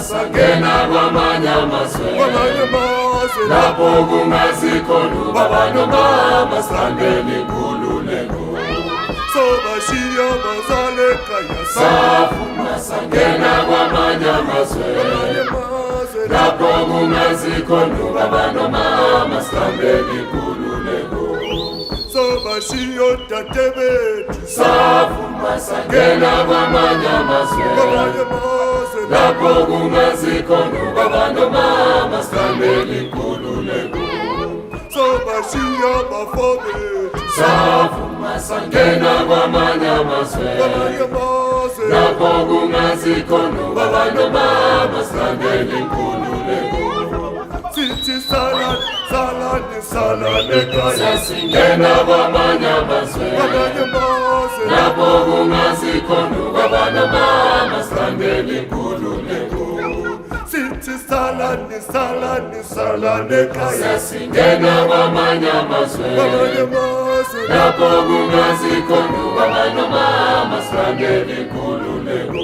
sangena kwamanye amazwe lapho kungazikhona ubaba nomama sihambeni inkululeko sobashiya bazale ekhaya safuna sangena kwamanye amazwe lapho kungazikhona ubaba nomama sihambeni inkululeko sobashiya dadebethu safuna sangena kwamanye amazwe lapho kungazikhona ubaba nomama sihambeni inkululeko sobashiya bafowethu safuna sangena kwamanye amazwe lapho kungazikhona ubaba nomama sihambeni inkululeko sithi salani ekhaya singena kwamanye amazwe lapho kungazikhona ubaba nomama sihambeni inkululeko sithi salani ekhaya singena kwamanye amazwe lapho kungazikhona ubaba nomama sihambeni inkululeko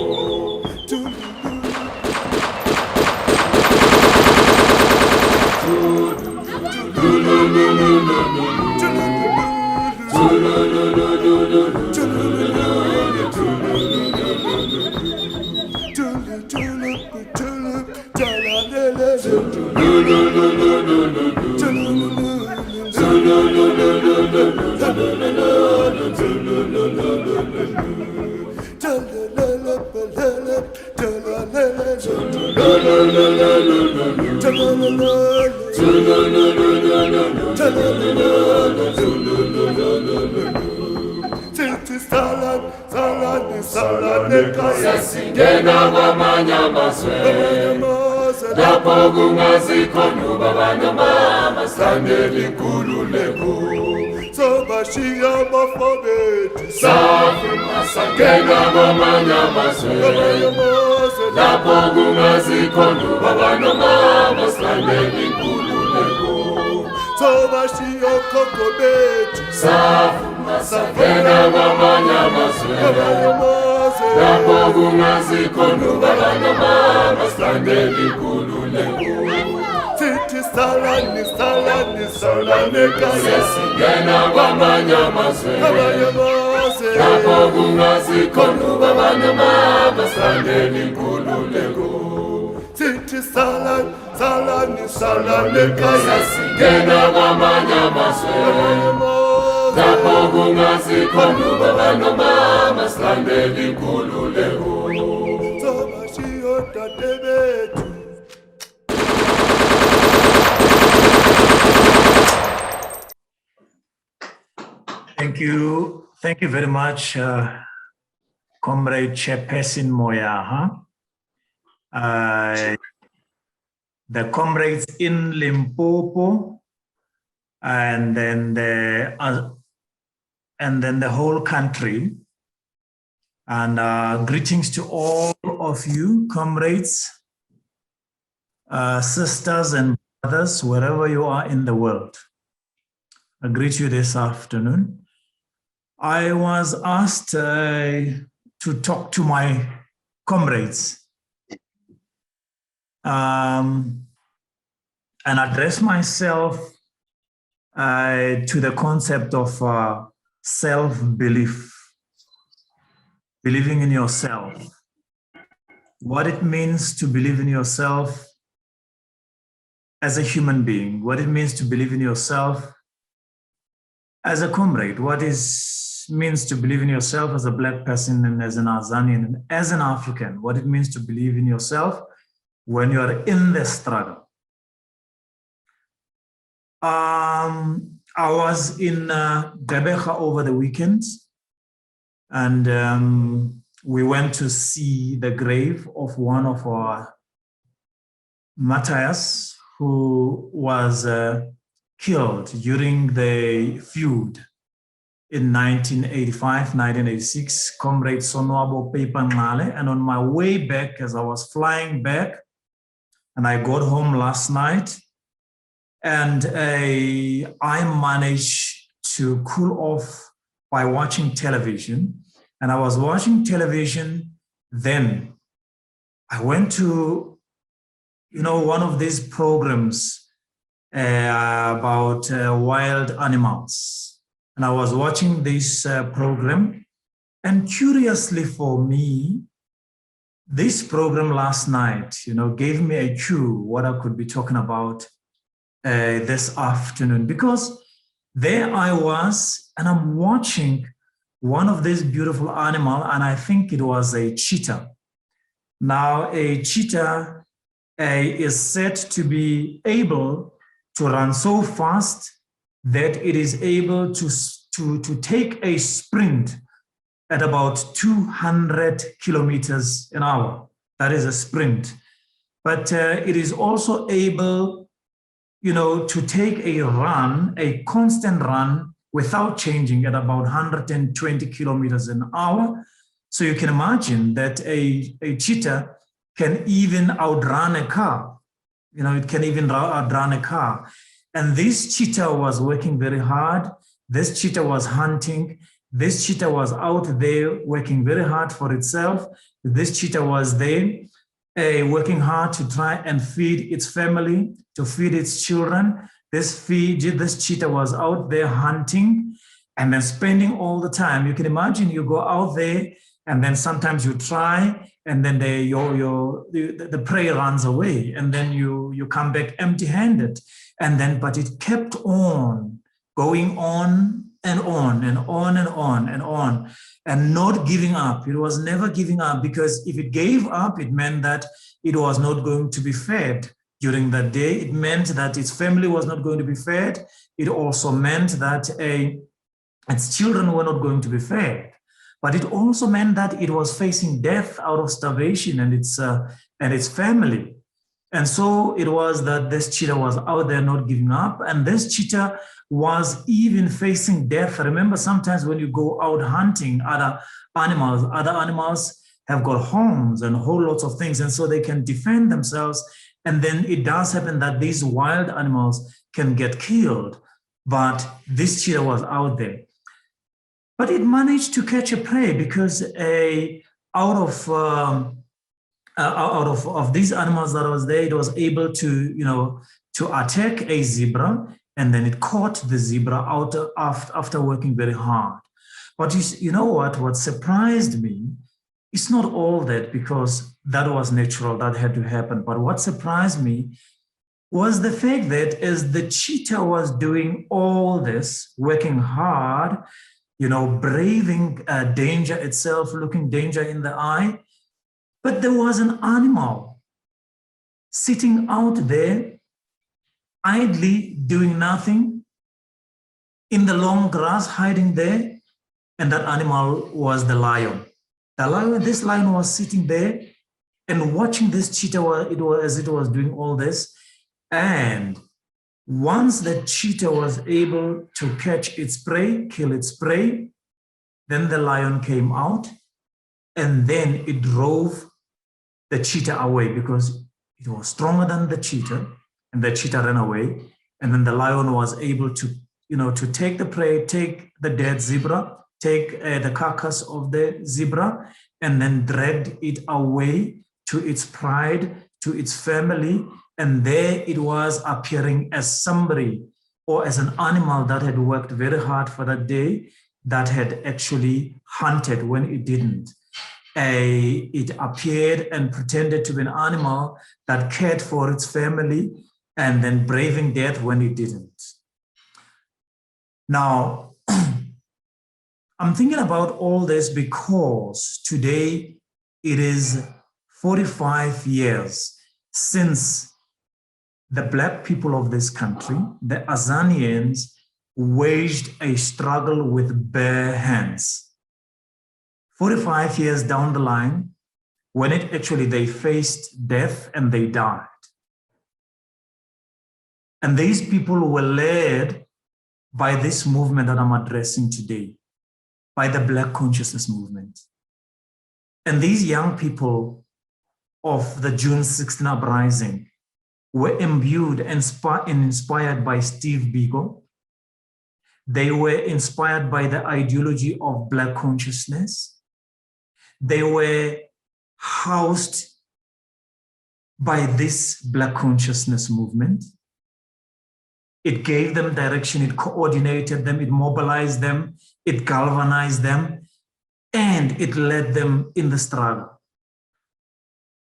singena kwamanye amazwe lapho kungazikhona ubaba nomama sihambeni inkululeko sobashiya bafowethu safuna sangena kwamanye amazwe lapho kungazikhona ubaba nomama sihambeni inkululeko sobashiya okhokho bethu safuna sangena kwamanye amazwe lapho kungazikhona ubaba nomama sihambeni inkululeko sithi salani ekhaya singena kwamanye amazwe lapho kungazikhona ubaba nomama sihambeni inkululeko sithi salani ekhaya singena kwamanye amazwe lapho kungazikhona ubaba nomama sihambeni inkululeko sobashiya dadebethu. Thank you very much, Comrade Chairperson Moyaha. The comrades in Limpopo, and then the whole country. And greetings to all of you, comrades, sisters and brothers, wherever you are in the world. I greet you this afternoon. I was asked to talk to my comrades and address myself to the concept of self-belief, believing in yourself, what it means to believe in yourself as a human being, what it means to believe in yourself as a comrade, what it means to believe in yourself as a Black person and as an Azanian and as an African, what it means to believe in yourself when you are in the struggle. I was in Gqeberha over the weekend, and we went to see the grave of one of our martyrs who was killed during the feud in 1985, 1986, Comrade Sonwabo Pepanale. And on my way back, as I was flying back, and I got home last night, and I managed to cool off by watching television. And I was watching television, then I went to one of these programs about wild animals. And I was watching this program, and curiously for me, this program last night, gave me a cue what I could be talking about this afternoon, because there I was, and I'm watching one of these beautiful animals, and I think it was a cheetah. Now, a cheetah is said to be able to run so fast that it is able to take a sprint at about 200 kilometers an hour. That is a sprint. But it is also able, to take a run, a constant run, without changing at about 120 kilometers an hour. So you can imagine that a cheetah can even outrun a car. It can even outrun a car. And this cheetah was working very hard. This cheetah was hunting. This cheetah was out there working very hard for itself. This cheetah was there working hard to try and feed its family, to feed its children. This cheetah was out there hunting and then spending all the time. You can imagine you go out there and then sometimes you try and then the prey runs away and then you come back empty-handed. But it kept on going on and on and on and on and on and not giving up. It was never giving up, because if it gave up, it meant that it was not going to be fed during that day. It meant that its family was not going to be fed. It also meant that its children were not going to be fed. But it also meant that it was facing death out of starvation and its family. And so it was that this cheetah was out there not giving up, and this cheetah was even facing death. Remember, sometimes when you go out hunting other animals have got horns and whole lots of things, and so they can defend themselves. And then it does happen that these wild animals can get killed, but this cheetah was out there. But it managed to catch a prey, because out of these animals that was there, it was able to attack a zebra, and then it caught the zebra out after working very hard. But you know what surprised me? It's not all that, because that was natural, that had to happen. But what surprised me was the fact that as the cheetah was doing all this, working hard, braving danger itself, looking danger in the eye, but there was an animal sitting out there, idly doing nothing, in the long grass, hiding there, and that animal was the lion. This lion was sitting there and watching this cheetah as it was doing all this. And once the cheetah was able to catch its prey, kill its prey, then the lion came out, and then it drove the cheetah away, because it was stronger than the cheetah, and the cheetah ran away. And then the lion was able to, to take the prey, take the dead zebra, take the carcass of the zebra, and then dragged it away to its pride, to its family. And there it was appearing as somebody, or as an animal that had worked very hard for that day, that had actually hunted when it didn't. It appeared and pretended to be an animal that cared for its family, and then braving death when it didn't. Now, I'm thinking about all this because today it is 45 years since the Black people of this country, the Azanians, waged a struggle with bare hands. 45 years down the line, when they faced death and they died. And these people were led by this movement that I'm addressing today, by the Black consciousness movement. And these young people of the June16 uprising were imbued and inspired by Steve Biko. They were inspired by the ideology of Black consciousness. They were housed by this Black consciousness movement. It gave them direction, it coordinated them, it mobilized them, it galvanized them, and it led them in the struggle.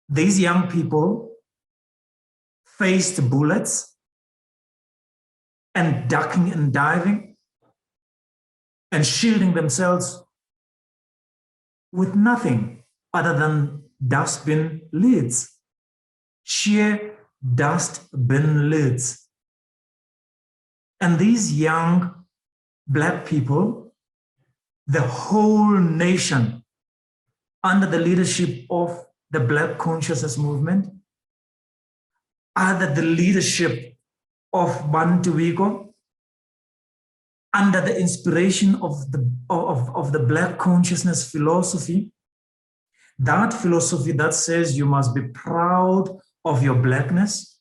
These young people faced bullets and ducking and diving and shielding themselves with nothing other than dustbin lids, sheer dustbin lids. And these young Black people, the whole nation, under the leadership of the Black consciousness movement, under the leadership of Bantu Wiko, under the inspiration of the Black consciousness philosophy, that philosophy that says you must be proud of your Blackness,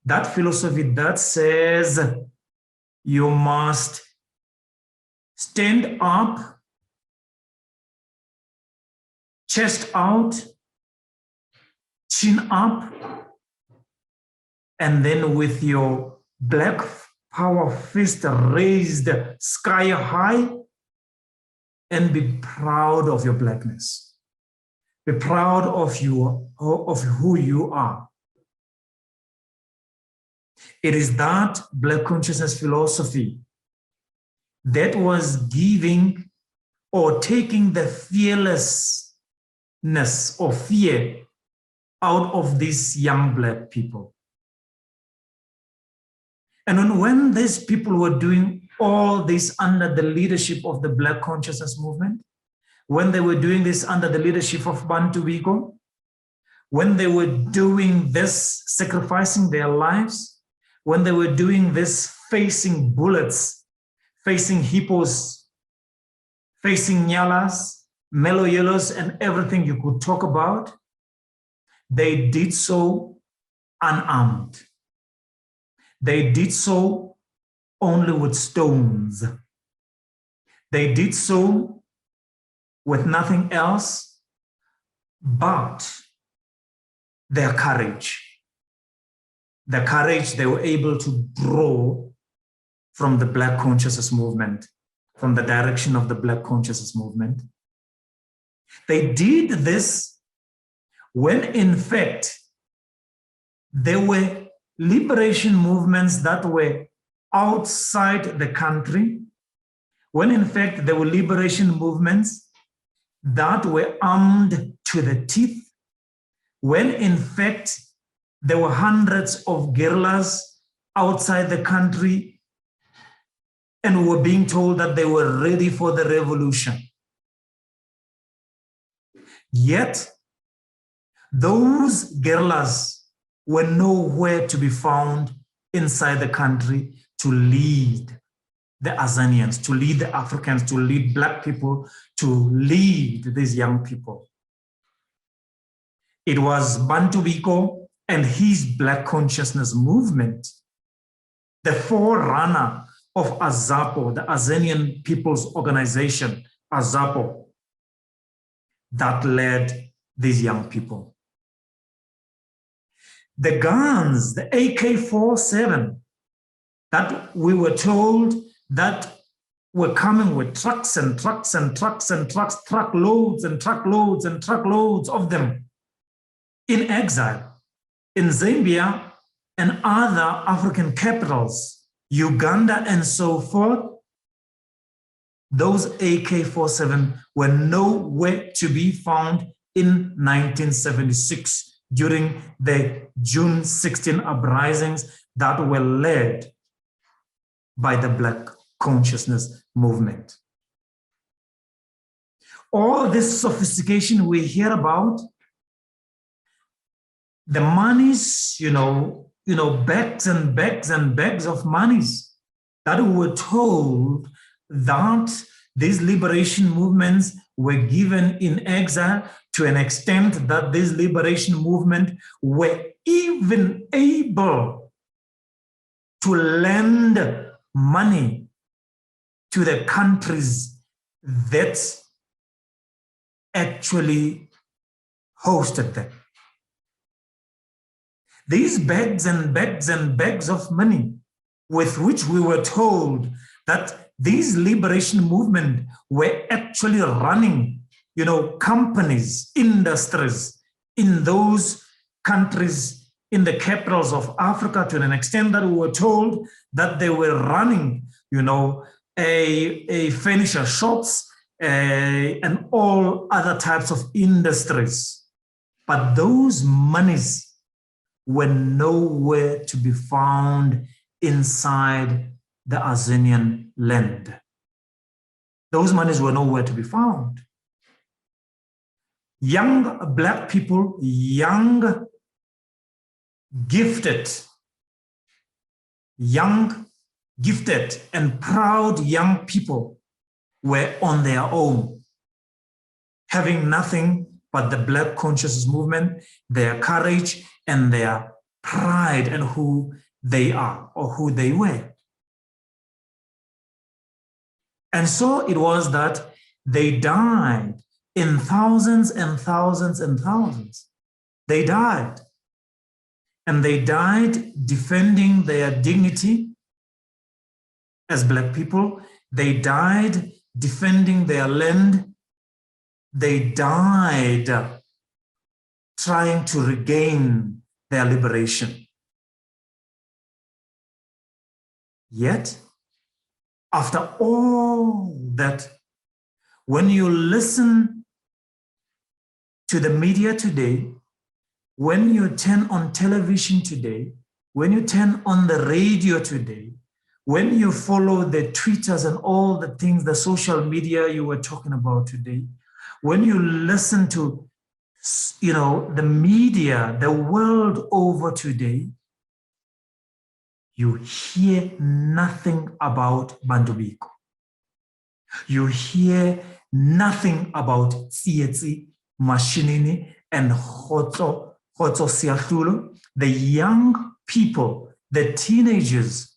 that philosophy that says you must stand up, chest out, chin up, and then with your Black power fist raised sky high, and be proud of your Blackness. Be proud of who you are. It is that Black consciousness philosophy that was giving or taking the fearlessness or fear out of these young Black people. And when these people were doing all this under the leadership of the Black consciousness movement, when they were doing this under the leadership of Bantu Wiko, when they were doing this, sacrificing their lives, when they were doing this, facing bullets, facing hippos, facing nyalas, mellow yellows, and everything you could talk about, they did so unarmed. They did so only with stones. They did so with nothing else but their courage. The courage they were able to draw from the Black consciousness movement, from the direction of the Black consciousness movement. They did this when in fact there were liberation movements that were outside the country, when in fact there were liberation movements that were armed to the teeth, when in fact there were hundreds of guerrillas outside the country and were being told that they were ready for the revolution. Yet, those guerrillas were nowhere to be found inside the country to lead the Azanians, to lead the Africans, to lead Black people, to lead these young people. It was Bantu Wiko and his Black consciousness movement, the forerunner of AZAPO, the Azanian People's Organization, AZAPO, that led these young people. The guns, the AK-47, that we were told that were coming with trucks and trucks and trucks and trucks, truckloads and truckloads and truckloads of them in exile in Zambia and other African capitals, Uganda and so forth. Those AK-47 were nowhere to be found in 1976 during the June16 uprisings that were led by the Black consciousness movement. All this sophistication we hear about, the monies, bags and bags and bags of monies that we were told that these liberation movements were given in exile, to an extent that this liberation movement were even able to lend money to the countries that actually hosted them. These bags and bags and bags of money with which we were told that these liberation movement were actually running, companies, industries in those countries, in the capitals of Africa, to an extent that we were told that they were running, a furniture shops and all other types of industries. But those monies were nowhere to be found inside the Azanian land. Those monies were nowhere to be found. Young Black people, young, gifted and proud young people were on their own, having nothing but the Black consciousness movement, their courage and their pride in who they are or who they were. And so it was that they died in thousands and thousands and thousands. They died. And they died defending their dignity as Black people. They died defending their land. They died trying to regain their liberation. Yet, after all that, when you listen to the media today, when you turn on television today, when you turn on the radio today, when you follow the Twitters and all the things, the social media you were talking about today, when you listen to, the media, the world over today, you hear nothing about Bantu Biko. You hear nothing about Tsietsi, Mashinini, and Khotso Siakhlulo, the young people, the teenagers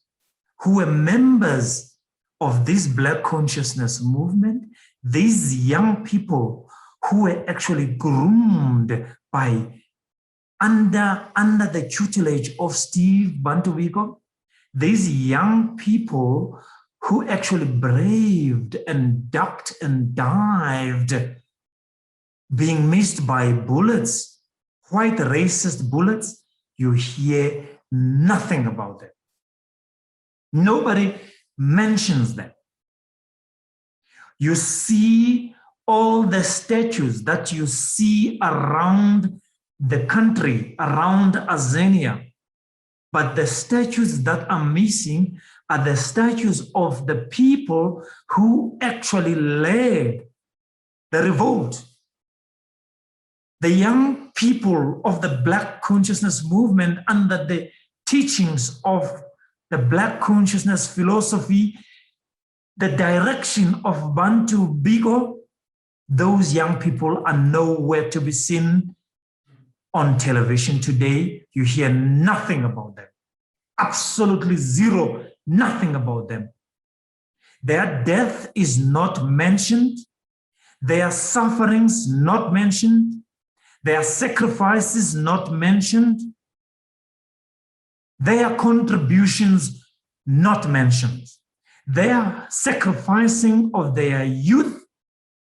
who were members of this Black consciousness movement, these young people who were actually groomed by under the tutelage of Steve Bantu Biko, these young people who actually braved and ducked and dived, being missed by bullets, quite racist bullets, you hear nothing about them. Nobody mentions them. You see all the statues that you see around the country, around Azania, but the statues that are missing are the statues of the people who actually led the revolt. The young people of the Black consciousness movement under the teachings of the Black consciousness philosophy, the direction of Bantu Biko, those young people are nowhere to be seen on television today. You hear nothing about them. Absolutely zero, nothing about them. Their death is not mentioned. Their sufferings not mentioned. Their sacrifices not mentioned. Their contributions not mentioned. Their sacrificing of their youth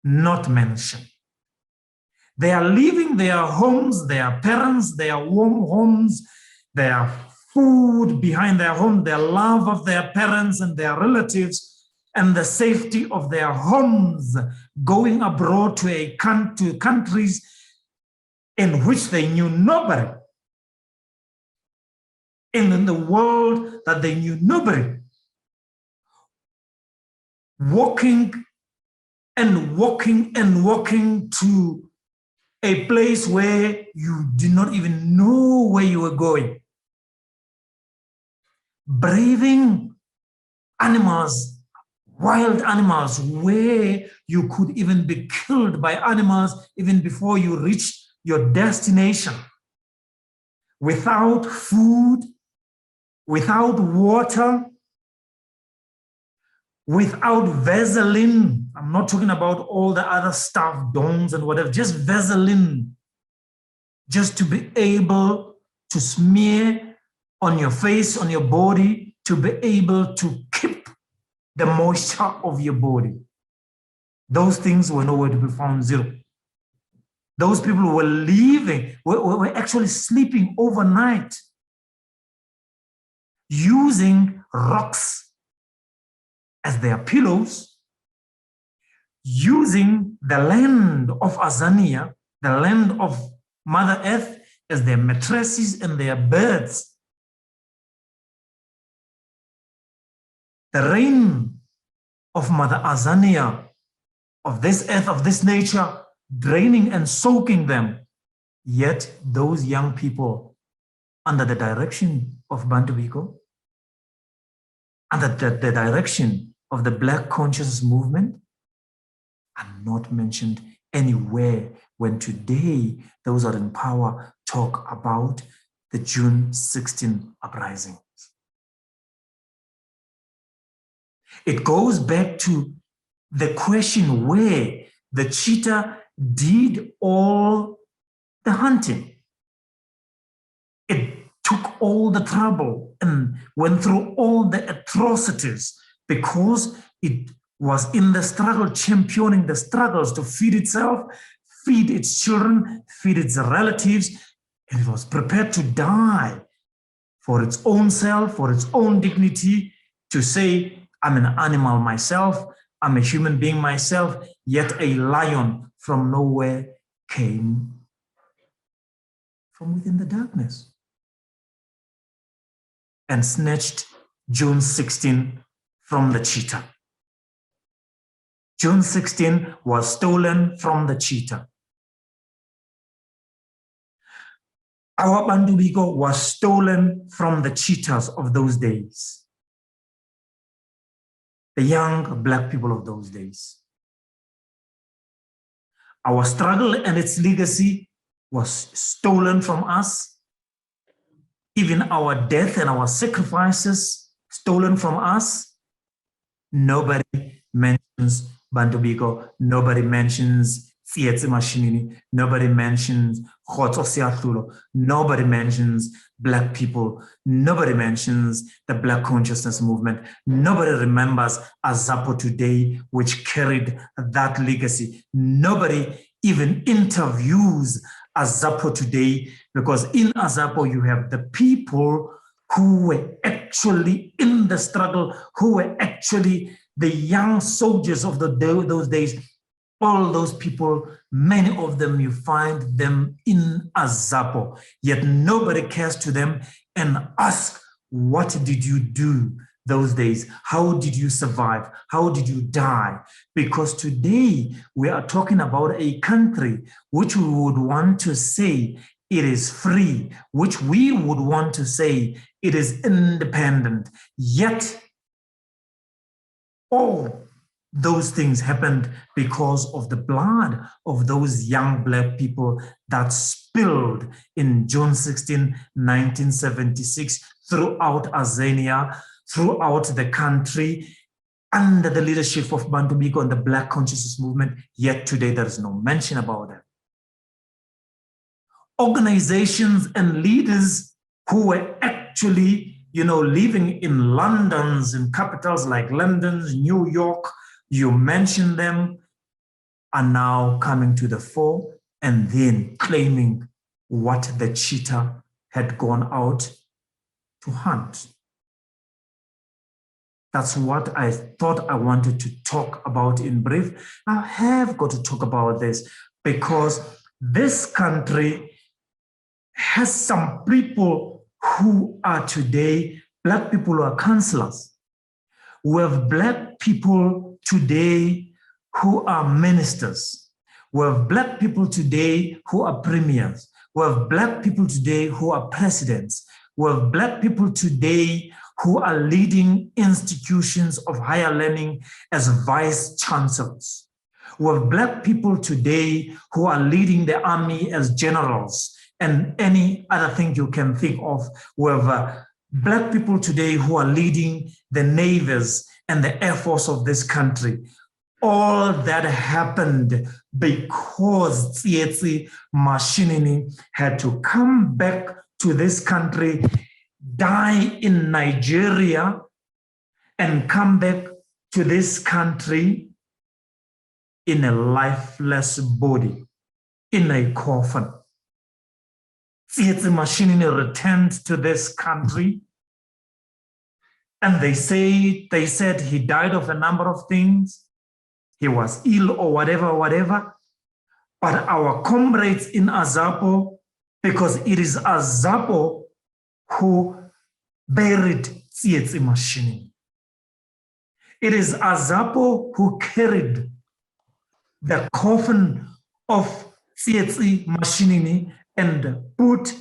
not mentioned. They are leaving their homes, their parents, their warm homes, their food behind their home, their love of their parents and their relatives, and the safety of their homes, going abroad to countries in which they knew nobody, in the world that they knew nobody, walking and walking and walking to a place where you did not even know where you were going. Braving animals, wild animals, where you could even be killed by animals even before you reached your destination. Without food, without water, without Vaseline. I'm not talking about all the other stuff, dons and whatever, just Vaseline, just to be able to smear on your face, on your body, to be able to keep the moisture of your body. Those things were nowhere to be found, zero. Those people were leaving, were actually sleeping overnight, using rocks as their pillows, using the land of Azania, the land of Mother Earth, as their mattresses and their beds. The rain of Mother Azania, of this earth, of this nature, draining and soaking them. Yet those young people, under the direction of Bantu Biko, under the direction of the Black Consciousness Movement, are not mentioned anywhere when today those are in power talk about the June 16 uprisings. It goes back to the question where the cheetah did all the hunting. It took all the trouble and went through all the atrocities because it was in the struggle, championing the struggles to feed itself, feed its children, feed its relatives, and it was prepared to die for its own self, for its own dignity, to say, I'm an animal myself, I'm a human being myself, yet a lion from nowhere came from within the darkness and snatched June 16 from the cheetah. June 16 was stolen from the cheetah. Our Bantu Biko was stolen from the cheetahs of those days. The young Black people of those days. Our struggle and its legacy was stolen from us. Even our death and our sacrifices stolen from us. Nobody mentions Bantu Biko. Nobody mentions Cde Nelvis. Nobody mentions Khotso Siathulo. Nobody mentions Black people. Nobody mentions the Black Consciousness Movement. Nobody remembers AZAPO today, which carried that legacy. Nobody even interviews AZAPO today, because in AZAPO you have the people who were actually in the struggle, who were actually the young soldiers of those days. All those people, many of them, you find them in AZAPO, yet nobody cares to them and ask, what did you do those days? How did you survive? How did you die? Because today we are talking about a country which we would want to say it is free, which we would want to say it is independent, yet all those things happened because of the blood of those young Black people that spilled in June 16, 1976 throughout Azania, throughout the country, under the leadership of Bantu Biko and the Black Consciousness Movement, yet today there is no mention about that. Organizations and leaders who were actually, living in Londons, in capitals like London, New York, you mention them, are now coming to the fore and then claiming what the cheetah had gone out to hunt. That's what I thought I wanted to talk about in brief. I have got to talk about this because this country has some people who are today, Black people who are councillors. We have Black people today who are ministers. We have Black people today who are premiers. We have Black people today who are presidents. We have Black people today who are leading institutions of higher learning as vice chancellors. We have Black people today who are leading the army as generals and any other thing you can think of. We have Black people today who are leading the navies and the air force of this country. All that happened because Cde Nelvis had to come back to this country, die in Nigeria, and come back to this country in a lifeless body, in a coffin. Cde Mashinini returned to this country, and they said he died of a number of things. He was ill or whatever. But our comrades in AZAPO, because it is AZAPO who buried Cde Mashinini. It is AZAPO who carried the coffin of Cde Mashinini and put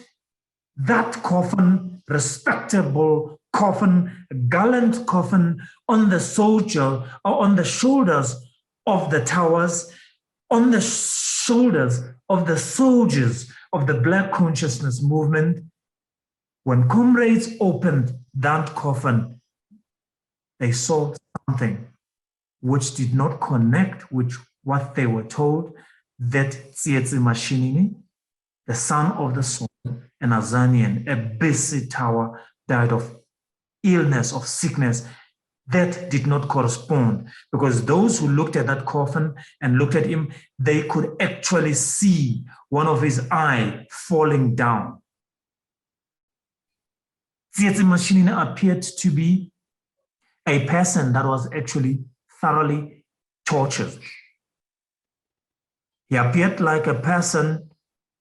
that coffin, respectable coffin, gallant coffin, on the soldier or on the shoulders of the towers, on the shoulders of the soldiers of the Black Consciousness Movement. When comrades opened that coffin, they saw something which did not connect with what they were told, that Cde Mashinini, the son of the soul, an Azanian, a busy tower, died of illness, of sickness. That did not correspond, because those who looked at that coffin and looked at him, they could actually see one of his eye falling down. Cde Mashinini appeared to be a person that was actually thoroughly tortured. He appeared like a person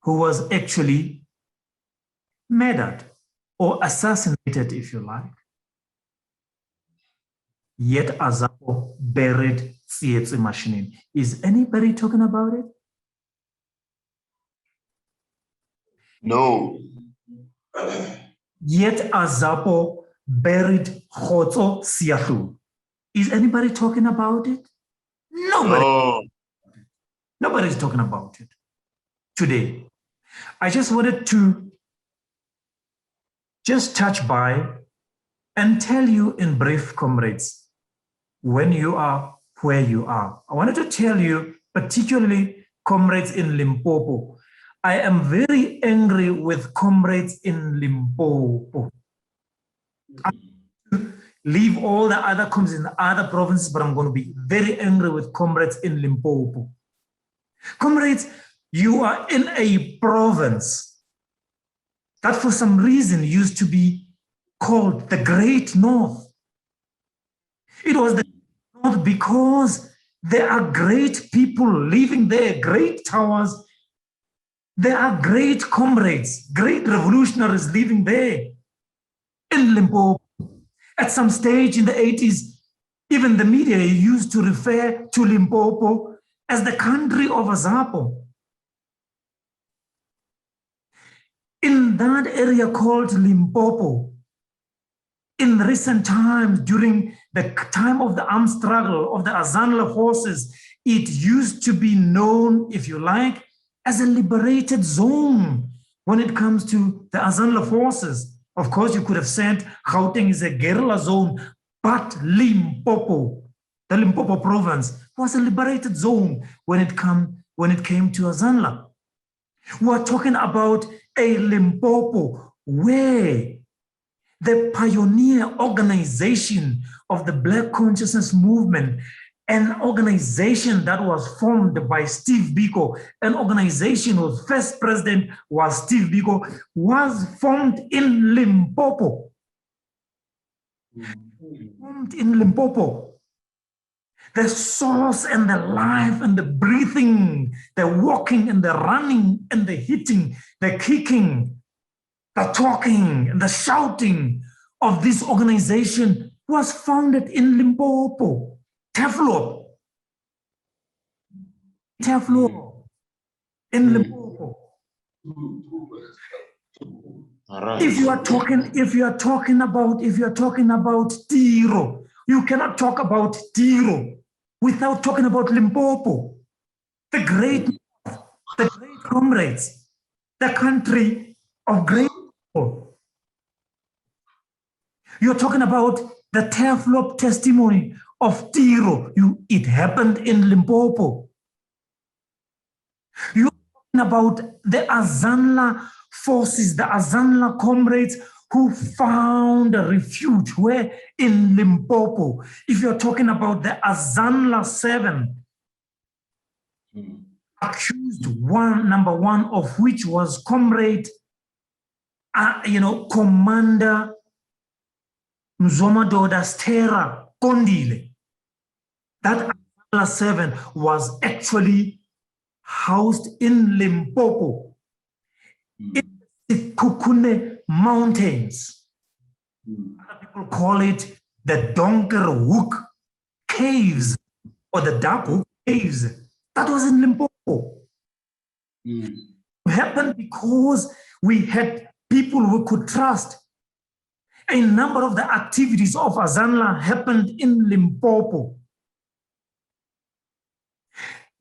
who was actually murdered or assassinated, if you like. Yet AZAPO buried Cde Mashinini. Is anybody talking about it? No. Yet AZAPO buried Khotso Siatlu. Is anybody talking about it? Nobody. No. Nobody's talking about it today. I just wanted to just touch by and tell you in brief, comrades, when you are where you are. I wanted to tell you, particularly comrades in Limpopo, I am very angry with comrades in Limpopo. I leave all the other comrades in the other provinces, but I'm going to be very angry with comrades in Limpopo. Comrades, you are in a province that for some reason used to be called the Great North. It was the North because there are great people living there, great towers. There are great comrades, great revolutionaries living there in Limpopo. At some stage in the 80s, even the media used to refer to Limpopo as the country of AZAPO. In that area called Limpopo, in recent times, during the time of the armed struggle of the Azanla forces, it used to be known, if you like, as a liberated zone when it comes to the Azanla forces. Of course, you could have said Gauteng is a guerrilla zone, but Limpopo, the Limpopo province, was a liberated zone when it came to Azanla. We're talking about a Limpopo where the pioneer organization of the Black Consciousness Movement, an organization that was formed by Steve Biko, an organization whose first president was Steve Biko, was formed in Limpopo. Formed in Limpopo. The source and the life and the breathing, the walking and the running and the hitting, the kicking, the talking and the shouting of this organization was founded in Limpopo. Teflo in Limpopo. Right. If you are talking about Tiro, you cannot talk about Tiro without talking about Limpopo, the great comrades, the country of great people. You're talking about the Teflop testimony of Tiro. It happened in Limpopo. You're talking about the Azanla forces, the Azanla comrades who found a refuge where in Limpopo. If you're talking about the Azanla 7, accused number one of which was comrade, Commander Mzomadoda Stera Kondile. That Azanla 7 was actually housed in Limpopo, in the Kukune Mountains. Other people call it the Donkerhoek Caves or the Darkhoek Caves. That was in Limpopo. It happened because we had people we could trust. A number of the activities of Azanla happened in Limpopo.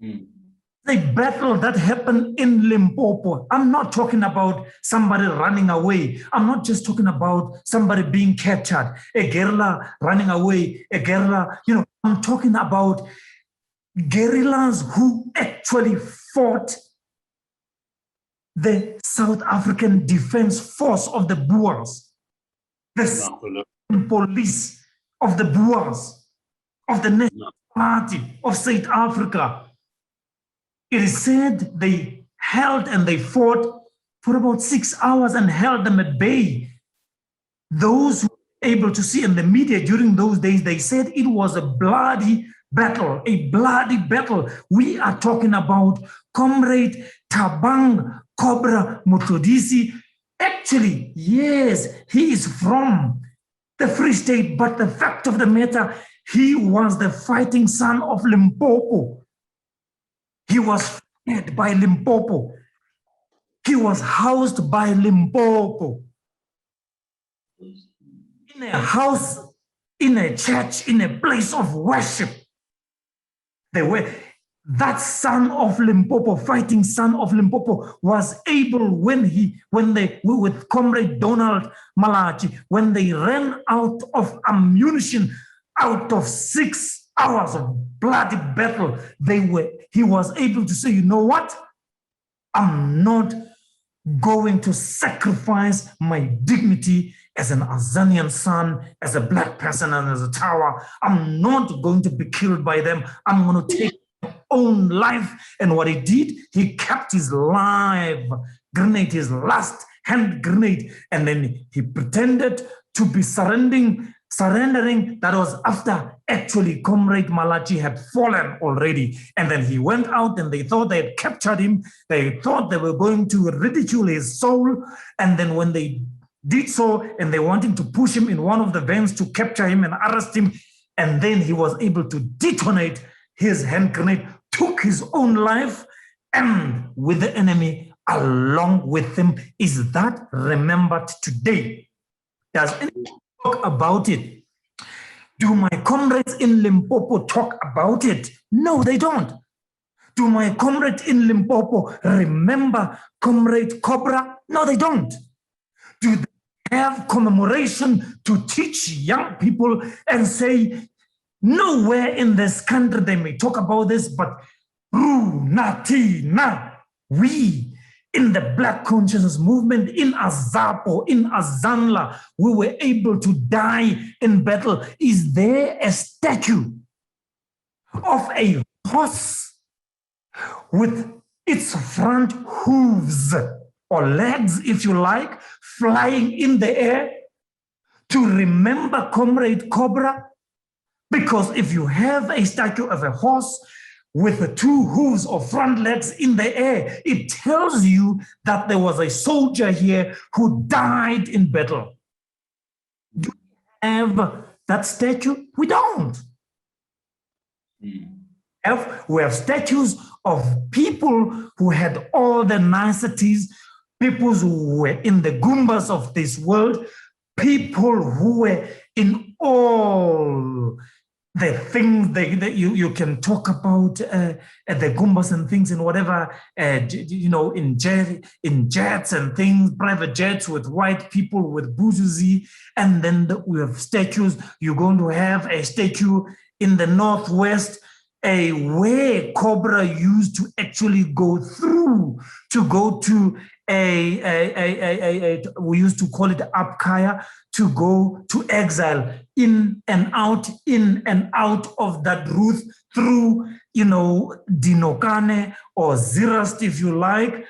The battle that happened in Limpopo, I'm not talking about somebody running away. I'm not just talking about somebody being captured, a guerrilla running away, a guerrilla, I'm talking about guerrillas who actually fought the South African Defense Force of the Boers, the police of the Boers, of the National Party of South Africa. It is said they held and they fought for about 6 hours and held them at bay. Those who were able to see in the media during those days, they said it was a bloody battle, a bloody battle. We are talking about Comrade Thabang Cobra Muthodisi. Actually, yes, he is from the Free State, but the fact of the matter, he was the fighting son of Limpopo. He was fed by Limpopo. He was housed by Limpopo. In a house, in a church, in a place of worship. That son of Limpopo, fighting son of Limpopo, was able with Comrade Donald Malachi, when they ran out of ammunition, out of 6 hours of bloody battle, he was able to say, you know what? I'm not going to sacrifice my dignity as an Azanian son, as a black person, and as a Tawa. I'm not going to be killed by them. I'm going to take my own life. And what he did, he kept his live grenade, his last hand grenade, and then he pretended to be surrendering. That was after actually Comrade Malachi had fallen already. And then he went out and they thought they had captured him. They thought they were going to ridicule his soul. And then when they did so, and they wanted to push him in one of the vans to capture him and arrest him, and then he was able to detonate his hand grenade, took his own life, and with the enemy along with him. Is that remembered today? Does anyone talk about it? Do my comrades in Limpopo talk about it? No, they don't. Do my comrades in Limpopo remember Comrade Cobra? No, they don't. Do they have commemoration to teach young people and say, nowhere in this country they may talk about this, but we in the Black Consciousness Movement, in AZAPO, in Azanla, we were able to die in battle. Is there a statue of a horse with its front hooves or legs, if you like, flying in the air to remember Comrade Cobra? Because if you have a statue of a horse with the 2 hooves or front legs in the air, it tells you that there was a soldier here who died in battle. Do we have that statue? We don't. We have statues of people who had all the niceties, people who were in the Goombas of this world, people who were in all the things that you can talk about, the Goombas and things and whatever, in jets and things, private jets with white people with bourgeoisie. And then we have statues. You're going to have a statue in the Northwest a way Cobra used to actually go through to go to we used to call it Apkaya, to go to exile in and out of that route through, Dinokane or Zirast, if you like.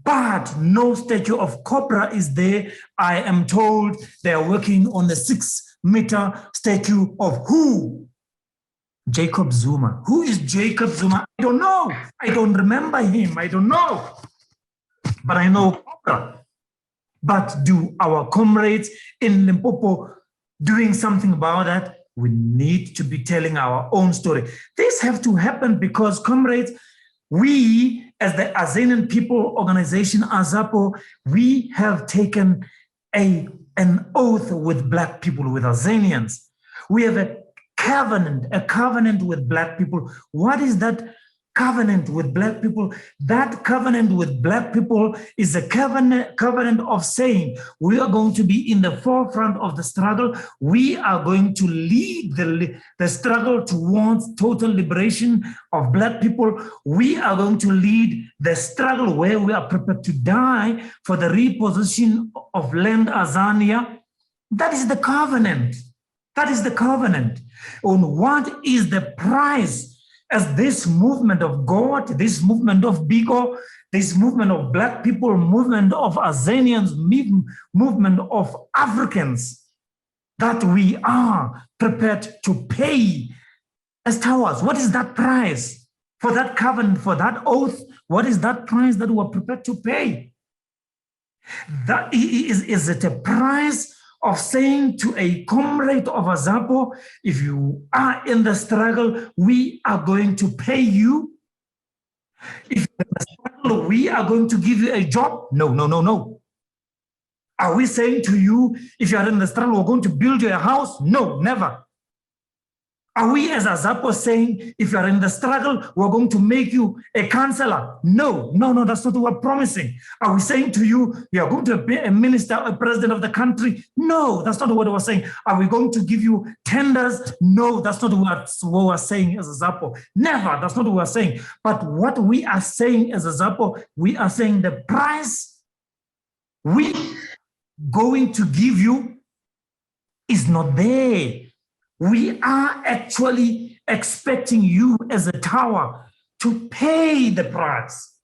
But no statue of Cobra is there. I am told they are working on the 6-meter statue of who? Jacob Zuma. Who is Jacob Zuma? I don't know. I don't remember him. I don't know. But I know Cobra. But do our comrades in Limpopo doing something about that? We need to be telling our own story. This have to happen because, comrades, we, as the Azanian People Organization, AZAPO, we have taken an oath with Black people, with Azanians. We have a covenant with Black people. What is that covenant with Black people? That covenant with Black people is a covenant of saying we are going to be in the forefront of the struggle. We are going to lead the struggle towards total liberation of Black people. We are going to lead the struggle where we are prepared to die for the reposition of land Azania. That is the covenant. That is the covenant. And what is the price? As this movement of God, this movement of Bigo, this movement of Black people, movement of Azanians, movement of Africans, that we are prepared to pay as towers. What is that price for that covenant, for that oath? What is that price that we're prepared to pay? That is it a price of saying to a comrade of AZAPO, if you are in the struggle, we are going to pay you. If you're in the struggle, we are going to give you a job. No. Are we saying to you, if you are in the struggle, we're going to build you a house? No, never. Are we as AZAPO saying, if you are in the struggle, we're going to make you a counselor? No, that's not what we're promising. Are we saying to you, you are going to be a minister, a president of the country? No, that's not what we're saying. Are we going to give you tenders? No, that's not what we're saying as AZAPO. Never, that's not what we're saying. But what we are saying as AZAPO, we are saying the price we going to give you is not there. We are actually expecting you as a tower to pay the price,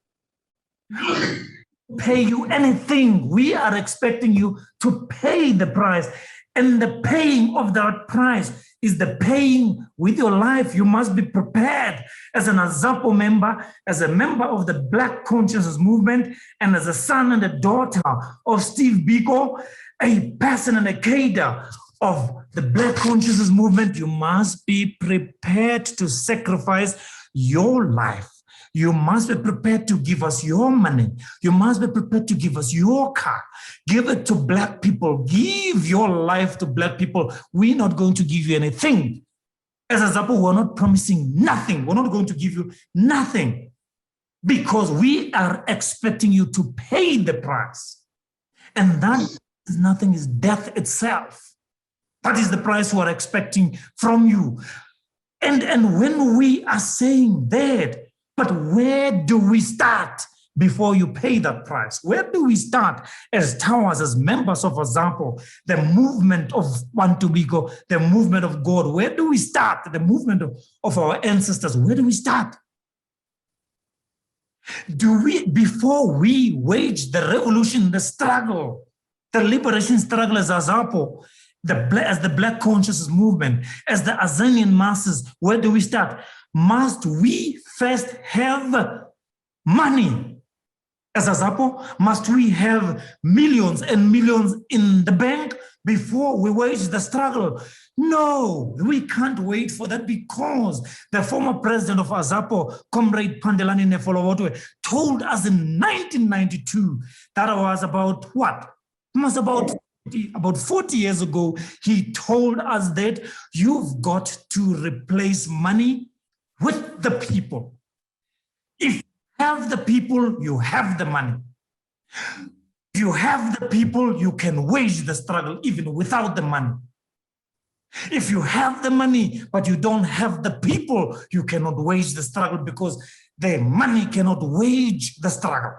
pay you anything. We are expecting you to pay the price. And the paying of that price is the paying with your life. You must be prepared as an AZAPO member, as a member of the Black Consciousness Movement, and as a son and a daughter of Steve Biko, a person and a cadre of the Black Consciousness Movement. You must be prepared to sacrifice your life. You must be prepared to give us your money. You must be prepared to give us your car. Give it to Black people. Give your life to Black people. We're not going to give you anything. As AZAPO, we're not promising nothing. We're not going to give you nothing because we are expecting you to pay the price. And that is nothing, is death itself. That is the price we're expecting from you. And when we are saying that, but where do we start before you pay that price? Where do we start as towers, as members of AZAPO, the movement of Bantubigo, the movement of God? Where do we start? The movement of our ancestors, where do we start? Before we wage the revolution, the struggle, the liberation struggle as AZAPO, as the Black Consciousness Movement, as the Azanian masses, where do we start? Must we first have money as AZAPO? Must we have millions and millions in the bank before we wage the struggle? No, we can't wait for that because the former president of AZAPO, Comrade Pandelani Nefolowotwe, told us in 1992, that was about what? It was about 40 years ago, he told us that you've got to replace money with the people. If you have the people, you have the money. If you have the people, you can wage the struggle even without the money. If you have the money, but you don't have the people, you cannot wage the struggle because the money cannot wage the struggle.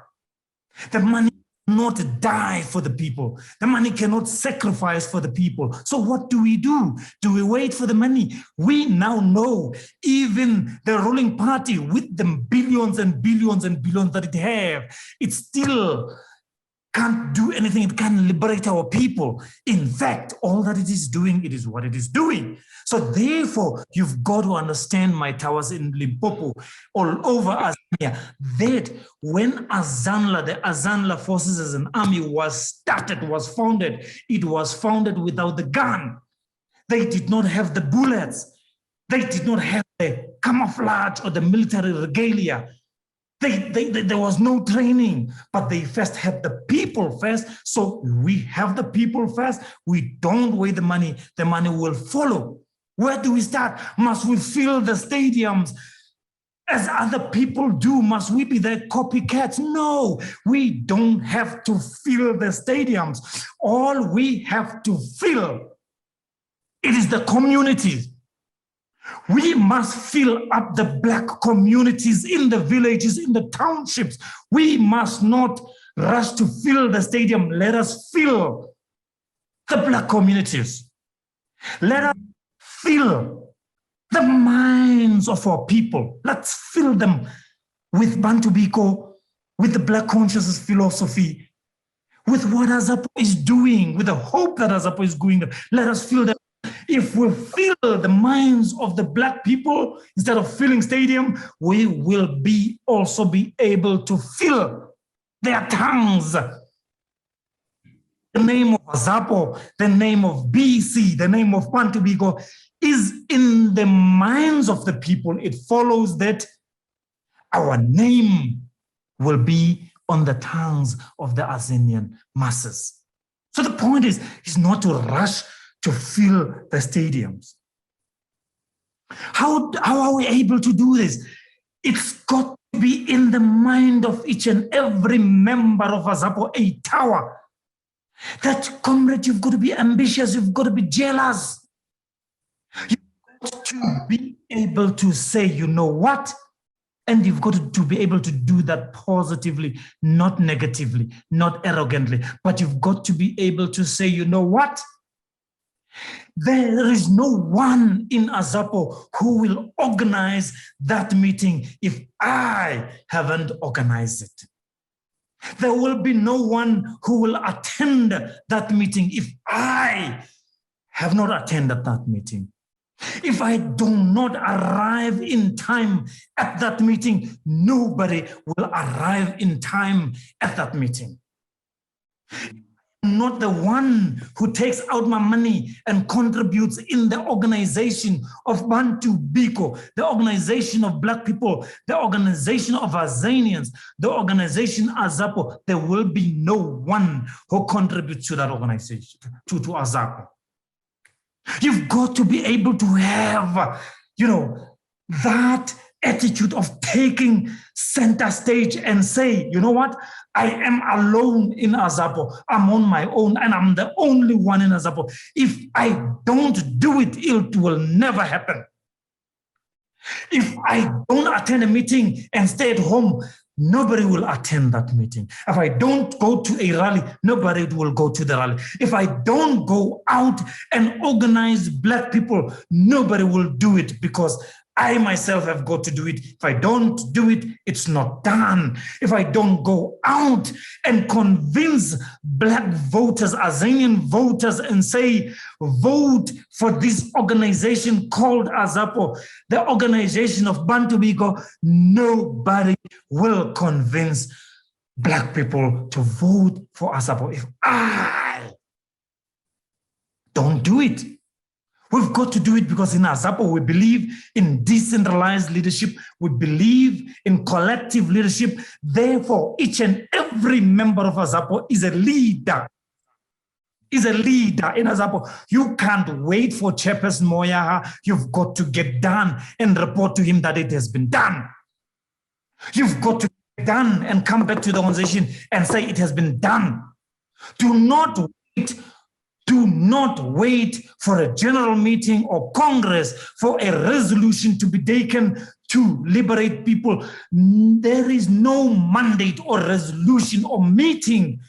The money cannot die for the people. The money cannot sacrifice for the people. So what do? Do we wait for the money? We now know even the ruling party with the billions and billions and billions that it have, it still can't do anything. It can't liberate our people. In fact, all that it is doing, it is what it is doing. So therefore, you've got to understand, my towers in Limpopo, all over Azania, that when Azanla, the Azanla forces as an army was founded, it was founded without the gun. They did not have the bullets. They did not have the camouflage or the military regalia. There was no training, but they first had the people first. So we have the people first. We don't wait the money will follow. Where do we start? Must we fill the stadiums as other people do? Must we be their copycats? No, we don't have to fill the stadiums. All we have to fill, it is the communities. We must fill up the Black communities in the villages, in the townships. We must not rush to fill the stadium. Let us fill the Black communities. Let us fill the minds of our people. Let's fill them with Bantu Biko, with the Black consciousness philosophy, with what AZAPO is doing, with the hope that AZAPO is doing. Let us fill them. If we fill the minds of the Black people instead of filling stadium, we will also be able to fill their tongues. The name of AZAPO, the name of BC, the name of Pantubigo is in the minds of the people. It follows that our name will be on the tongues of the Azanian masses. So the point is not to rush to fill the stadiums. How are we able to do this? It's got to be in the mind of each and every member of AZAPO, a tower. That, comrade, you've got to be ambitious, you've got to be jealous. You've got to be able to say, you know what? And you've got to be able to do that positively, not negatively, not arrogantly, but you've got to be able to say, you know what? There is no one in AZAPO who will organize that meeting if I haven't organized it. There will be no one who will attend that meeting if I have not attended that meeting. If I do not arrive in time at that meeting, nobody will arrive in time at that meeting. Not the one who takes out my money and contributes in the organization of Bantu Biko, the organization of Black people, the organization of Azanians, the organization AZAPO. There will be no one who contributes to that organization, to AZAPO. You've got to be able to have, that attitude of taking center stage and say, you know what? I am alone in AZAPO. I'm on my own and I'm the only one in AZAPO. If I don't do it, it will never happen. If I don't attend a meeting and stay at home, nobody will attend that meeting. If I don't go to a rally, nobody will go to the rally. If I don't go out and organize Black people, nobody will do it because I myself have got to do it. If I don't do it, it's not done. If I don't go out and convince Black voters, Azanian voters, and say, vote for this organization called AZAPO, the organization of Bantu Biko, nobody will convince Black people to vote for AZAPO if I don't do it. We've got to do it because in AZAPO, we believe in decentralized leadership. We believe in collective leadership. Therefore, each and every member of AZAPO is a leader. Is a leader in AZAPO. You can't wait for Chairperson Moyaha. You've got to get done and report to him that it has been done. You've got to get done and come back to the organization and say it has been done. Do not wait to Do not wait for a general meeting or Congress for a resolution to be taken to liberate people. There is no mandate or resolution or meeting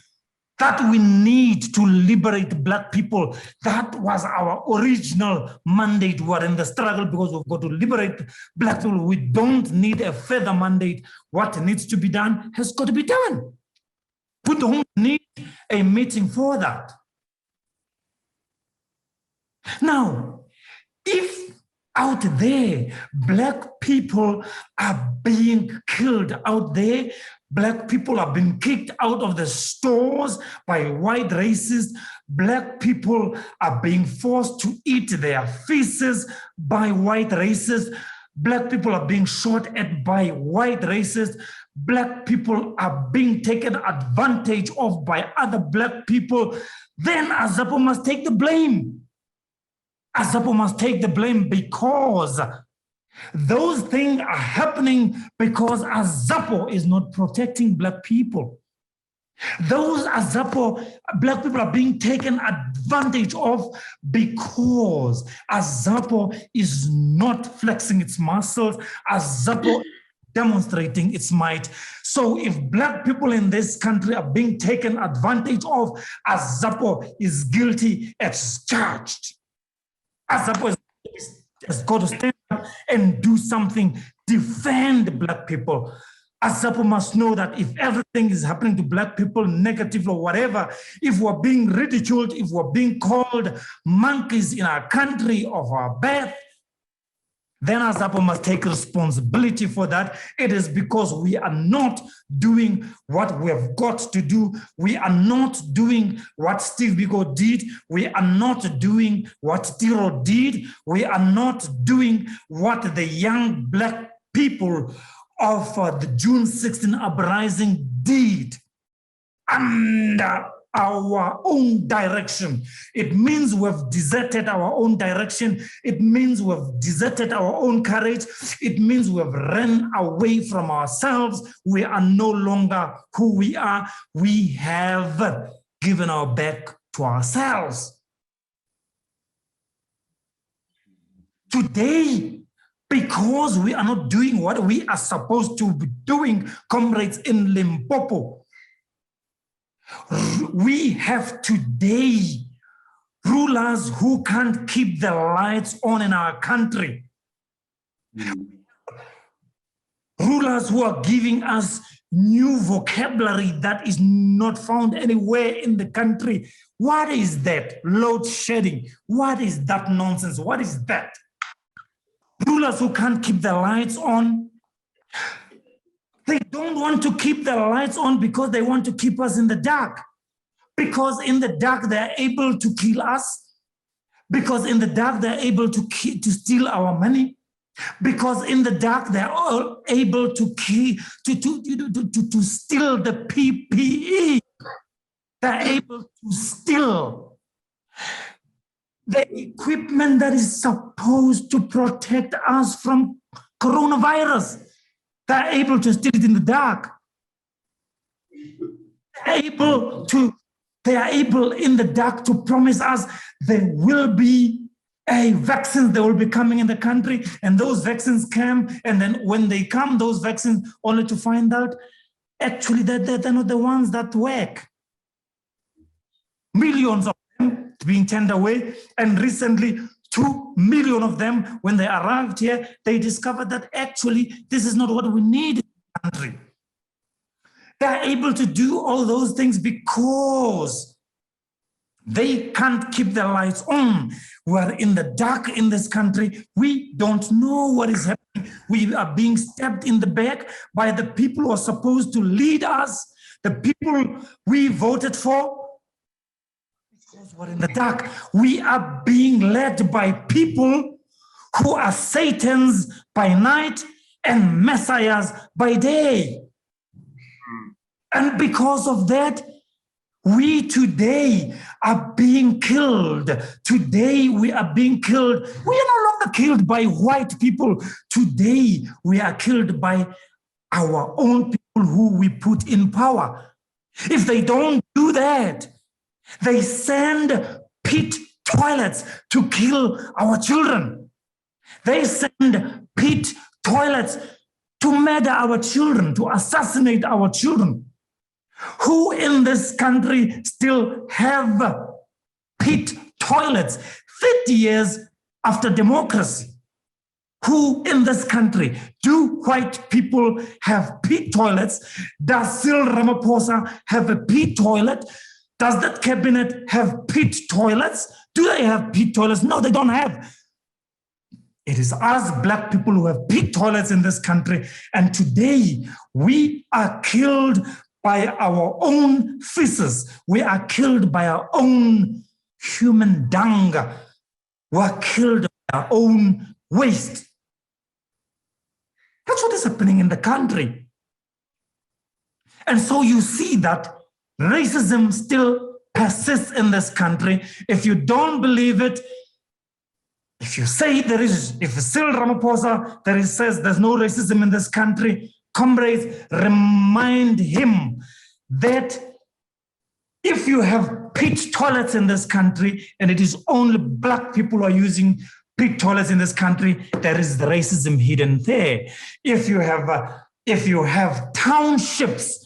that we need to liberate Black people. That was our original mandate. We are in the struggle because we've got to liberate Black people. We don't need a further mandate. What needs to be done has got to be done. We don't need a meeting for that. Now, if out there, Black people are being killed out there, Black people are being kicked out of the stores by white racists, Black people are being forced to eat their feces by white racists, Black people are being shot at by white racists, Black people are being taken advantage of by other Black people, then AZAPO must take the blame. AZAPO must take the blame because those things are happening because AZAPO is not protecting Black people. Those AZAPO, Black people are being taken advantage of because AZAPO is not flexing its muscles. AZAPO is demonstrating its might. So if Black people in this country are being taken advantage of, AZAPO is guilty as charged. AZAPO has got to stand up and do something, defend Black people. AZAPO must know that if everything is happening to Black people, negative or whatever, if we're being ridiculed, if we're being called monkeys in our country of our birth, then AZAPO must take responsibility for that. It is because we are not doing what we have got to do. We are not doing what Steve Biko did. We are not doing what Tiro did. We are not doing what the young Black people of the June16 uprising did under our own direction. It means we've deserted our own direction. It means we've deserted our own courage. It means we've run away from ourselves. We are no longer who we are. We have given our back to ourselves. Today, because we are not doing what we are supposed to be doing, comrades in Limpopo, we have today rulers who can't keep the lights on in our country. Rulers who are giving us new vocabulary that is not found anywhere in the country. What is that? Load shedding. What is that nonsense? What is that? Rulers who can't keep the lights on. They don't want to keep the lights on because they want to keep us in the dark. Because in the dark, they're able to kill us. Because in the dark, they're able to steal our money. Because in the dark, they're all able to steal the PPE. They're able to steal the equipment that is supposed to protect us from coronavirus. They're able to steal it in the dark. They are able in the dark to promise us there will be a vaccine that will be coming in the country, and those vaccines come, and then when they come, those vaccines only to find out actually that they're not the ones that work. Millions of them being turned away, and recently 2 million of them, when they arrived here, they discovered that actually this is not what we need in the country. They're able to do all those things because they can't keep their lights on. We're in the dark in this country. We don't know what is happening. We are being stabbed in the back by the people who are supposed to lead us, the people we voted for. Because we're in the dark, we are being led by people who are Satans by night and messiahs by day. And because of that, we today are being killed. Today we are being killed. We are no longer killed by white people. Today we are killed by our own people who we put in power. If they don't do that, they send pit toilets to kill our children. They send pit toilets to murder our children, to assassinate our children. Who in this country still have pit toilets 30 years after democracy? Who in this country, do white people have pit toilets? Does Cyril Ramaphosa have a pit toilet? Does that cabinet have pit toilets? Do they have pit toilets? No, they don't have. It is us Black people who have pit toilets in this country. And today we are killed by our own feces. We are killed by our own human dung. We are killed by our own waste. That's what is happening in the country. And so you see that racism still persists in this country. If you don't believe it, if you say there is, if Cyril Ramaphosa says there's no racism in this country, comrades, remind him that if you have pit toilets in this country and it is only Black people who are using pit toilets in this country, there is the racism hidden there. If you have townships,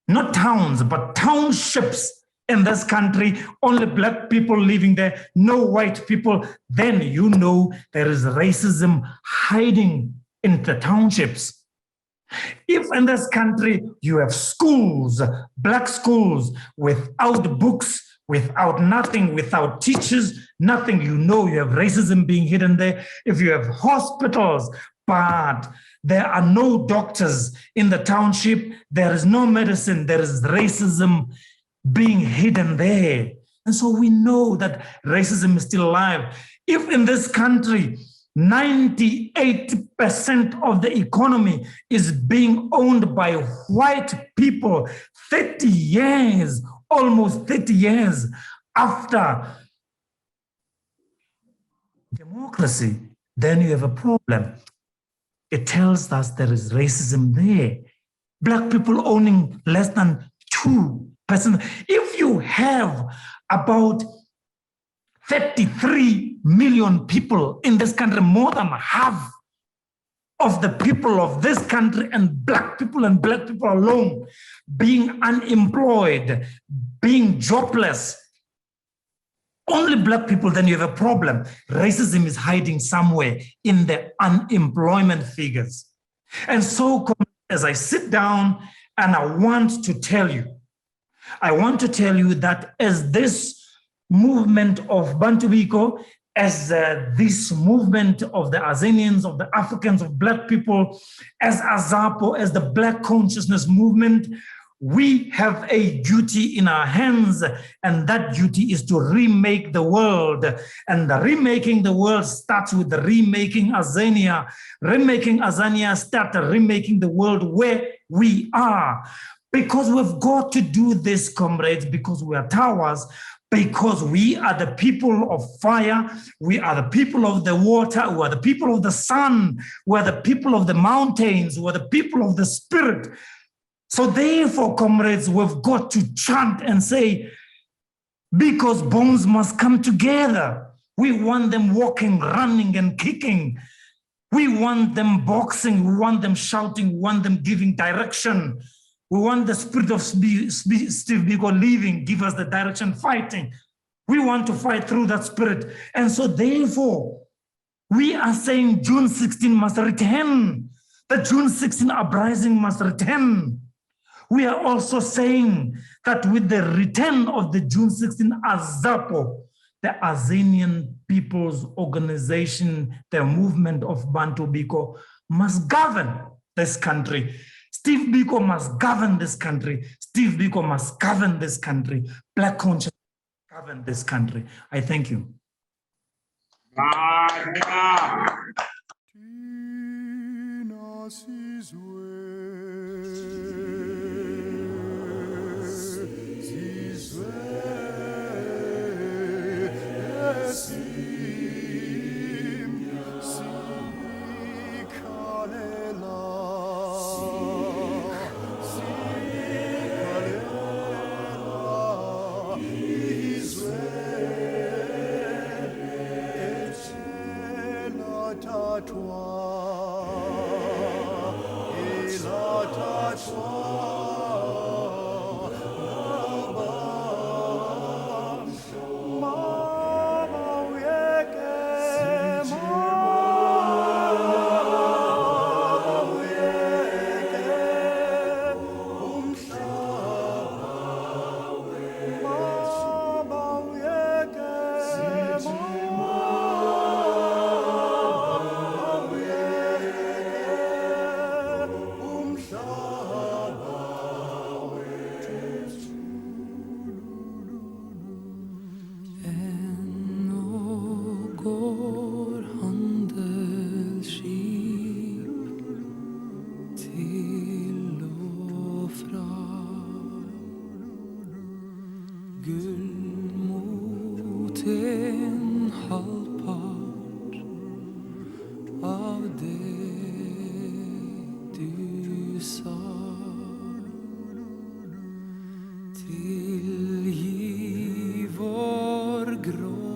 not towns, but townships in this country, only Black people living there, no white people, then you know there is racism hiding in the townships. If in this country you have schools, Black schools, without books, without nothing, without teachers, nothing, you know you have racism being hidden there. If you have hospitals, but there are no doctors in the township, there is no medicine, there is racism being hidden there. And so we know that racism is still alive. If in this country, 98% of the economy is being owned by white people, 30 years, almost 30 years after democracy, then you have a problem. It tells us there is racism there. Black people owning less than 2%. If you have about 33 million people in this country, more than half of the people of this country and Black people alone being unemployed, being jobless, only Black people, then you have a problem. Racism is hiding somewhere in the unemployment figures. And so as I sit down and I want to tell you that as this movement of Bantu Biko, as this movement of the Azanians, of the Africans, of Black people, as AZAPO, as the Black consciousness movement, we have a duty in our hands, and that duty is to remake the world. And the remaking the world starts with the remaking Azania. Remaking Azania starts remaking the world where we are. Because we've got to do this, comrades, because we are towers, because we are the people of fire, we are the people of the water, we are the people of the sun, we are the people of the mountains, we are the people of the spirit. So therefore, comrades, we've got to chant and say, because bones must come together. We want them walking, running, and kicking. We want them boxing, we want them shouting, we want them giving direction. We want the spirit of Steve Biko living, give us the direction, fighting. We want to fight through that spirit. And so therefore, we are saying June 16 must return. The June 16 uprising must return. We are also saying that with the return of the June 16 AZAPO, the Azanian People's Organization, the movement of Bantu Biko, must govern this country. Steve Biko must govern this country. Steve Biko must govern this country. Black conscience must govern this country. I thank you. Israel. en halvpart av det du sa. Tilgi vår grådighet,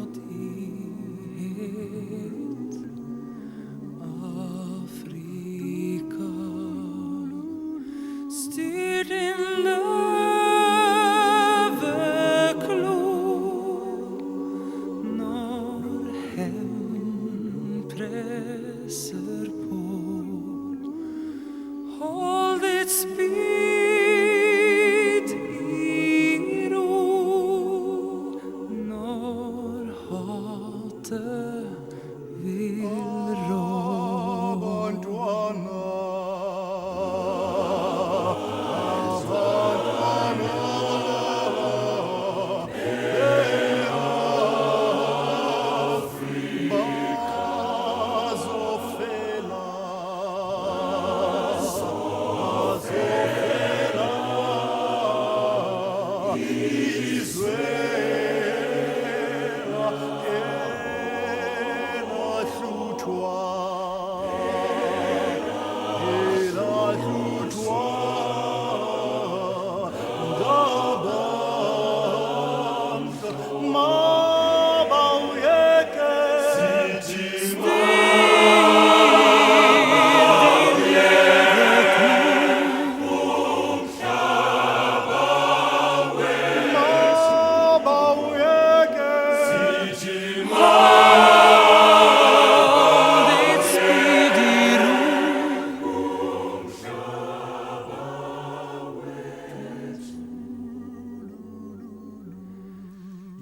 Afrika. Styr din løveklo når hevn presser på. Hold ditt spyd i ro når hatet vil rå.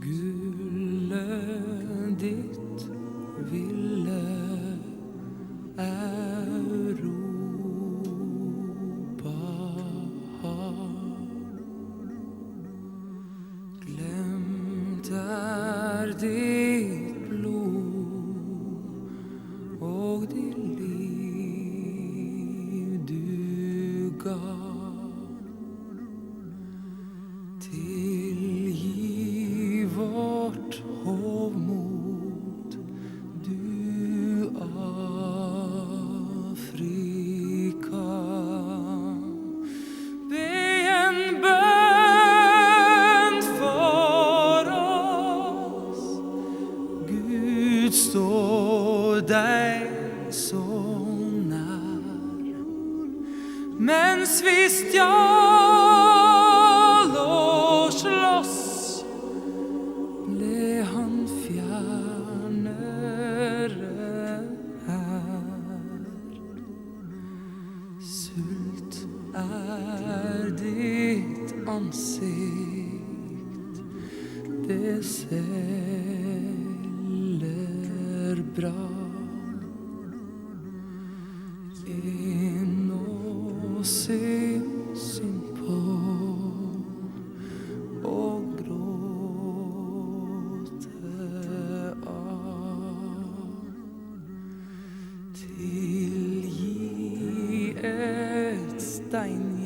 Gullet ditt ville Europa ha. Glemt ditt blod og ditt liv du ga. Tilgi vårt hovmod, du Afrika. Be en bønn for oss. Gud står deg så nær, mens vi stjal og slåss, ble han fjernere her. Sult ditt ansikt, det selger bra. En å se synd på og gråte av. Tilgi et stein